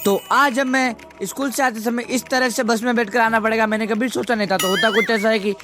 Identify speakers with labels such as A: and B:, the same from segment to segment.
A: तो आज जब मैं स्कूल से आते समय इस तरह से बस में बैठकर आना पड़ेगा, मैंने कभी सोचा नहीं था। तो होता कुछ ऐसा है कि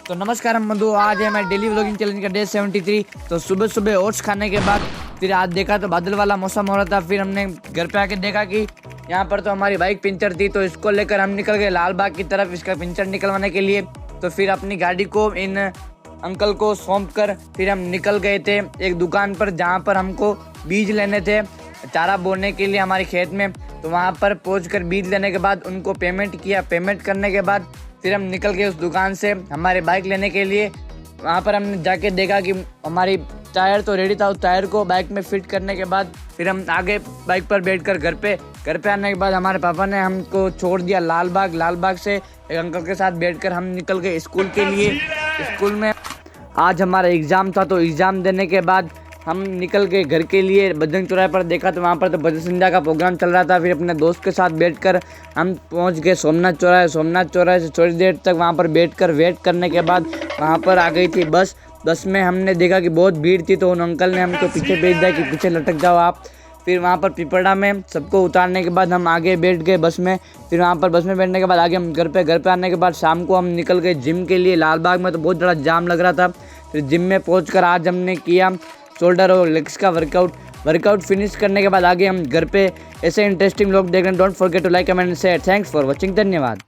A: तो नमस्कार हम बंधु, आज है मैं डेली व्लॉगिंग चैलेंज का डे 73। तो सुबह सुबह ओट्स खाने के बाद फिर आज देखा तो बादल वाला मौसम हो रहा था। फिर हमने घर पे आके देखा कि यहाँ पर तो हमारी बाइक पंचर थी, तो इसको लेकर हम निकल गए लाल बाग की तरफ इसका पंचर निकलवाने के लिए। तो फिर अपनी गाड़ी को इन अंकल को सौंप कर फिर हम निकल गए थे एक दुकान पर, जहाँ पर हमको बीज लेने थे चारा बोने के लिए हमारे खेत में। तो वहाँ पर पहुँचकर बीज लेने के बाद उनको पेमेंट किया। पेमेंट करने के बाद फिर हम निकल गए उस दुकान से हमारे बाइक लेने के लिए। वहाँ पर हमने जाके देखा कि हमारी टायर तो रेडी था। उस टायर को बाइक में फिट करने के बाद फिर हम आगे बाइक पर बैठकर घर पे आने के बाद हमारे पापा ने हमको छोड़ दिया लाल बाग से एक अंकल के साथ बैठकर हम निकल गए स्कूल के लिए। स्कूल में आज हमारा एग्ज़ाम था, तो एग्ज़ाम देने के बाद हम निकल गए घर के लिए। बजरंग चौराहे पर देखा तो वहाँ पर तो भजन संध्या का प्रोग्राम चल रहा था। फिर अपने दोस्त के साथ बैठकर हम पहुँच गए सोमनाथ चौराहे से थोड़ी देर तक वहाँ पर बैठकर वेट करने के बाद वहाँ पर आ गई थी बस में हमने देखा कि बहुत भीड़ थी, तो उन अंकल ने हमको पीछे भेज दिया कि पीछे लटक जाओ आप। फिर वहाँ पर पिपड़ा में सबको उतारने के बाद हम आगे बैठ गए बस में। फिर वहाँ पर बस में बैठने के बाद आगे हम घर पे आने के बाद शाम को हम निकल गए जिम के लिए। लाल बाग में तो बहुत ज़्यादा जाम लग रहा था। फिर जिम में पहुँचकर आज हमने किया शोल्डर और लेग्स का वर्कआउट फिनिश करने के बाद आगे हम घर पे ऐसे इंटरेस्टिंग लोग देख रहे हैं। Don't forget to like comment and share. Thanks for watching. धन्यवाद।